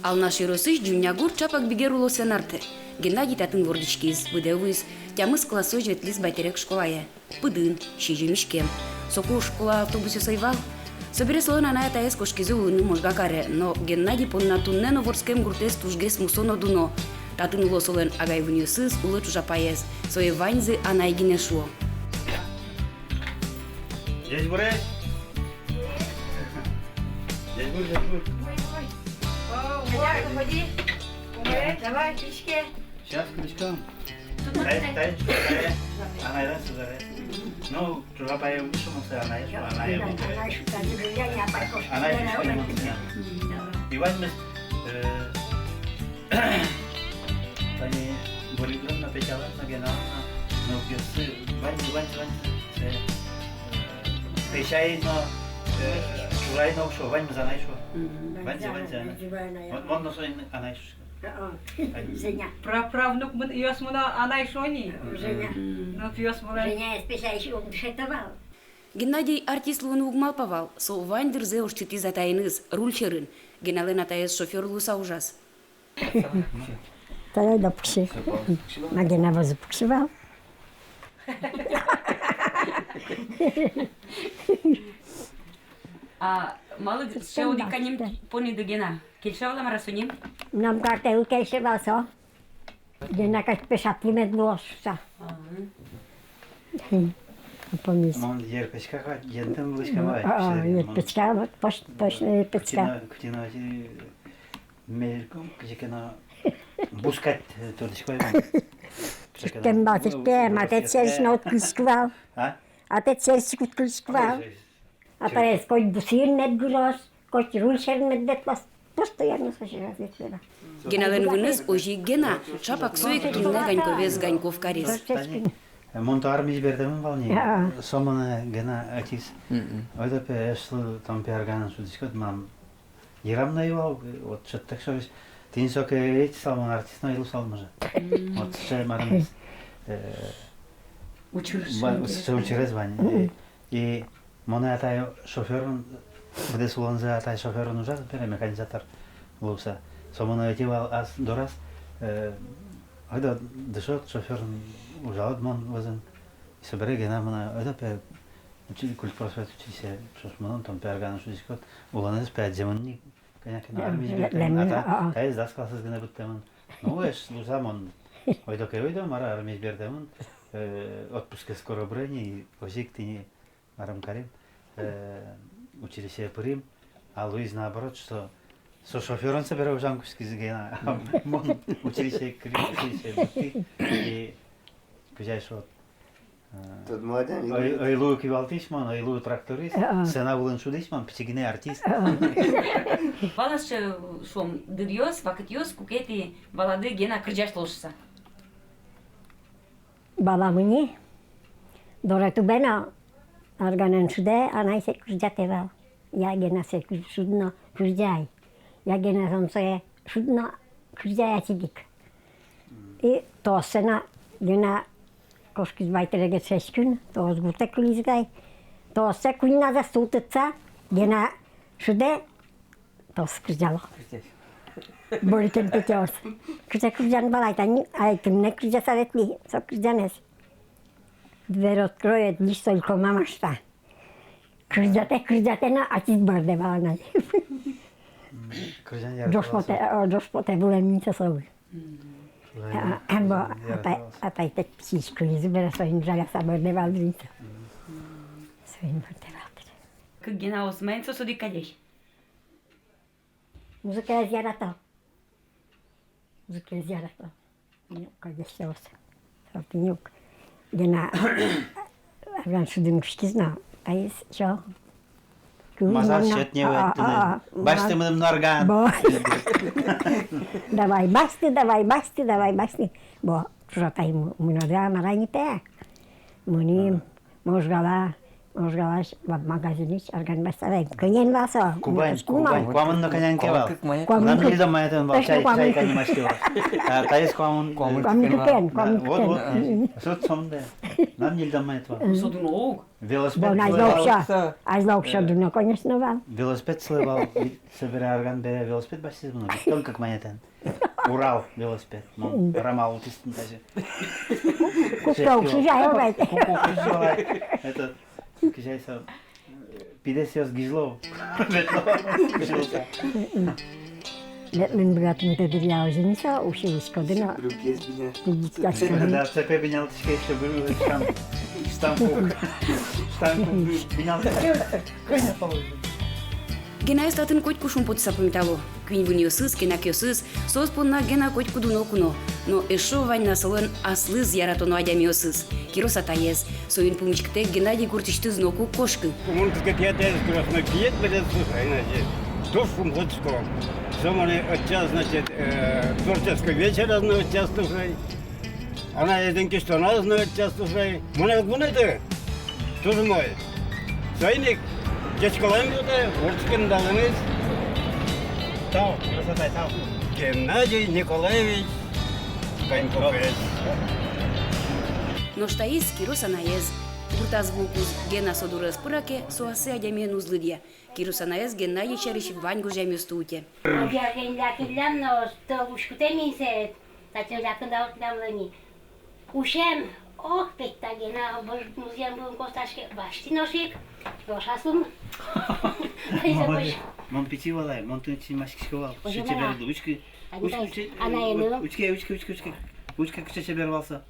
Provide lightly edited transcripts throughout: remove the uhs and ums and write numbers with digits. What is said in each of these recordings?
Ал наши росыш джумнягур чапак бигер улосан арты. Геннадий татын вордичкиз, выдавыз, тямыз классой жветлиз байтерек школая. Пыдын, щежимишкем. Соку школа автобусе сайвал. Собере слоен аная таес кошкизе улыны можга каре, но Геннадий понна туннено ворскем гуртес тужгес мусоно дуно. Татын улосолен агай вынюсыз улы чужапаес. Свои ваньзы анай гинешуо. Дядь Бурек! Дядь Бурек, дядь Бурек. Заходи. Давай, пички. Сейчас, крючком. Тай, анайдан сызары. Ну, чужапая вышумасы, анай шу, анай вышумасы. Анай вышумасы. Иван біз, тани Бурекрон напечалан, нагенална, но пьесы, вань, печай, но чурай, но шо, вань, занай шо. Вань, вон, но шо, анай шо. Женя. Праправнук йос муна анай шони. Женя. Ну пьес муна. Женя, я спешайший умшетовал. Геннадий артист луын угмал павал, со вань дырзе ушчити затайныз, рульчерын. Генален атаес шофер луса ужас. Тогда да пукси. Магина возу пуксивал. А малы шеуди каним пони до гена. Кельшавла марасуним? Нам карта укешивал со. Гена как пешаплимет ложса. Помнишь? Мон ерпечка, ентем вышкавай. Ерпечка, вот точно ерпечка. Ктина, мельком, кжикена, бускать турдишкой. Кем батишке, а ты на открывал. А ты открывал. А то кой бусир нет грош, кой рульшер нет ветлас. Постоянно сожрать ветлера. Генален выныз ожи гена, чапак суек кинне ганьковез ганьков карис. Монта армии бердем волне. Сомана гена атис. Ойда пе эшлу там пиаргана судишкот мам. Ярам наивал, вот что так что ты не соке эти салман артист наилу салмажа. Вот что марам. Учились вань. И моне атай шоферон, где сулонзе атай шоферон ужас, пере механизатор луса. Сомана эти вал ас дорас. Ойда дешот шоферон ужалат мон возен. И собере гена мона ойда пе учили культпросвет училище, что мон там пиаргана судишкот. Уланез пе земонник. Конечно, на армии бертем. А та из классas гена бертем. Ну еш лузамон. Ойда ке ойда мара армии бертем. Отпуск скоро брани, ожик ты не марам карим. Училище Пурим, а Луиз наоборот, что со шофером собирал жанковский згена, а мон училище Крим, училище Бути, и кузяй шо. Тут молодец. Ой Лу кивалтишман, ой Лу тракторист, сена вулен шудишман, пчигне артист. Валаш шом дырьёс, вакытьёс, кукети балады гена кырджаш лошса. Баламыни, дорату бена, арганен шуде, анай се кырджатевал. Я гена се шудно кырджай. Я гена самсое шудно кырджай атидик. И то сена гена кошкиз байтереге сескүн, тоз гурте кылизгай. То се куйна за стутыца, гена шуде, тоз кырджала. Боритен петёрс. Кырджан балайтан, айтымне кырджа советли, со кырджанес. Дверь откроет, лишь только мама что. Кырджате на атис барде баланай. Дошпоте булем ница собой. Амбо атайте псишку, избера своим жага сабарде балдрица. Своим барде балдрица. Как гена осменцо суди кадеш? Музыка я зяратал. Музыка я зяратал. Кадеш сеоса. Салтинюк. Гена арган шудым кышкизна. Айс шо. Масаж щетневе, башты мыным нарган. Давай басты. Бо, шо тай мунада марайните. Муним, можгала, Ожгалаш в магазине, организация. Конен васа. Кубань, Куамын на конянке бал. Куамын Нам ку- нельзя маятын бал, Точно чай Куамын ку- канимашки бал. Таис Куамын. Коммуникен, коммуникен. Сот сонда. Нам нельзя маят бал. Судun oğuk. Велосипед Bon, слыбал. аз локша дуна, конечно, вам. Велосипед слыбал. Собирай орган бере велосипед бассиз bunu. Тон как маятын. Урал велосипед. Рамал утистин даже. Купка уксужай, обайт. Это, кижайса, пидесиос гижлов. Мен братым тедиря оженisa, ушевичка дына. Друг есть меня. Да, цепе бинял тишке еще был штампук бинял. Коня положил. Гена статын котку шумпот сапымтало. Квин выньосыз, кена кёсыз, сос понна гена котку дуно куно. Но эшо вань насылын аслыз яратоно адямиосыз. Кирос атаез, союн пумчкте Геннадий Гуртичты зноку кошкы. Он как я даже красный пьет, будет слушай, значит, то шум ходском. Самое час, значит, творческий вечер одного час слушай. Она единки, что она знает час слушай. Мне как это, тоже мой. Сайник, дечкалаем это, ворчкин даламец. Тау, красота, тау. Геннадий Николаевич Коньковец. Но штаиз Кирос анаез. Буртаз волкуз Гена содурас пыраке, соасы адямен узлыдья. Кирос анаез Геннадий Чарищев вань гужамюстуте. Объявлен лякилям, но что ушкуте минсет. Тачо лякында отламлани. Ушем, ох, петтагена, музеям был косташке, башти ношик, лошасум. Мон питивалай, мон ты чимашки шковал. Что тебе раду, учки. Учка кче тебе рвался.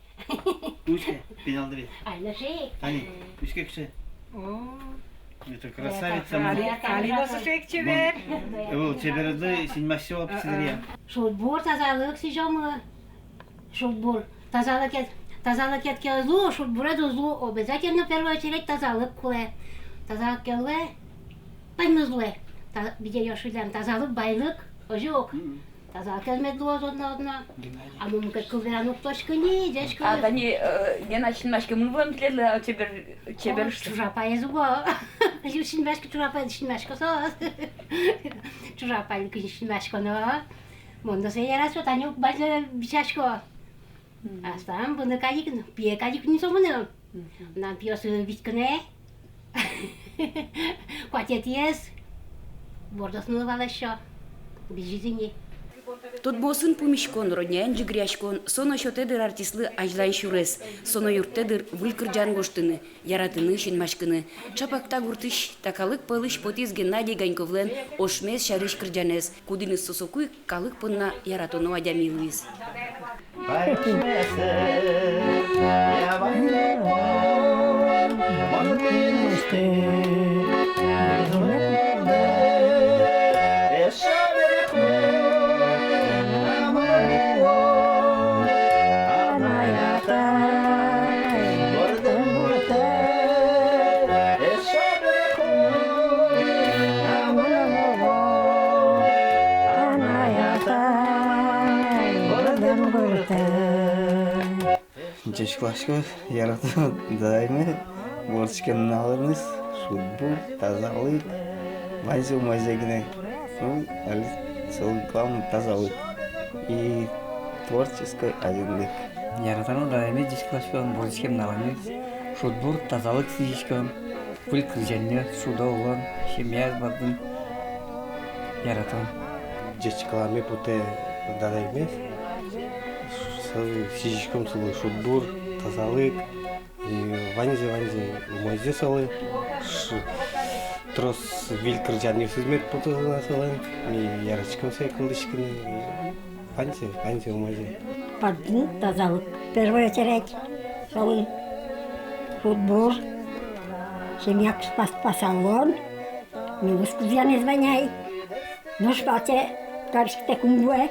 Учка, пенял две. Ай, ношик. Ани, учка кче. Это красавица. Kalinosu çekçever. Ол тебе раду, синьмашева псидрия. Шутбур тазалык сижамы. Шутбур. Тазалык етке зло, шутбура зло. Обязательно в первую очередь тазалык куле. Тазалык келе, поймы зле. Биде яшылям тазалык байлык, ожок. Тазалык келмет зло одна. А мы как куверанук точка не, дечка. А они Гена Чинмашки мунвам тледла чебер Чужапай зуго. Шинмашка чужапай, шинмашка сос. Чужапай шинмашка но. Монда се ярасо таню база бичашко. Астам bunu кадик, пие кадик не сомно. Нам пьёс виткне. Кватетиес. Бордосно валащо. Бижизини. Тот босын пумишкон, родняян жигряшкон, соно шотедыр артистлы ажлан шурес, соно юрттедыр вылькырджан гоштыны, яратыны шинмашкыны. Чапакта гуртыш, такалык пылыш потиз Геннадий Ганьковлен, ошмес шарыш кырджанес, кудыныс сосокуй калык пынна яратоно адямилуиз. Чешклашко яратып дайме. Ворчкен алырмыз. Шутбур, тазалык. Майзы майзегіне. Әлі сол главный тазалык. И творческий одинлык. Яратану дайме дисклашкан, борчкен наланы. Шутбур, тазалык сижишкан. Пыл кыржанне, суда olan, семья бардын. Яратан. Дечкалами путе дадайме. Сижишком сылы шутбур, тазалык. И ванзе мойзе сылы. Трос вилкер жанны сүзмет путылына сылы. И ярачком секундышкины. Ванзе мойзе. Пардон, тазалык. В первую очередь, солы. Футбол. Семья спасалон. Не выскузя не звоняй. Но шпате, каршкте кунгуэ.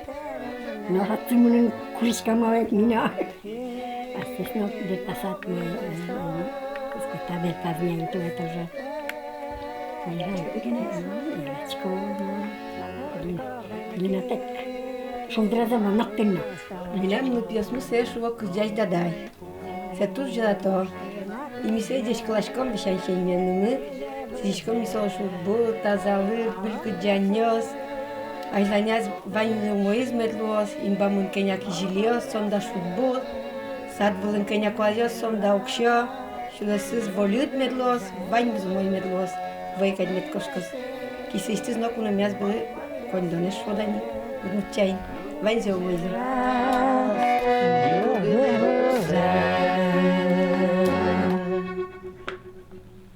Но хатсумунун куришка мавет меня. Естественно, бертасат не спета бертазня, и то это же. Ирачко, глинатек. Шондраза манактынна. Билем ну пьесму се шува кызяй дадай. Се тур жадатор. Имисе дешкалашком бешаншенменнымы, сишком мисошул бу тазалык, бүлкүджанёс, айланяз вайнумоиз медлуос, имбамун кеняк жилиос, сомда шутбул, садбулын кеняк лазиос, сомда укшо, шулесыз волют медлуос, вайнбузумой медлуос, вайкад медкошкос. Кисистиз нокуна мяз были кондонеш водани, гнучайн, вайнзе умойзе.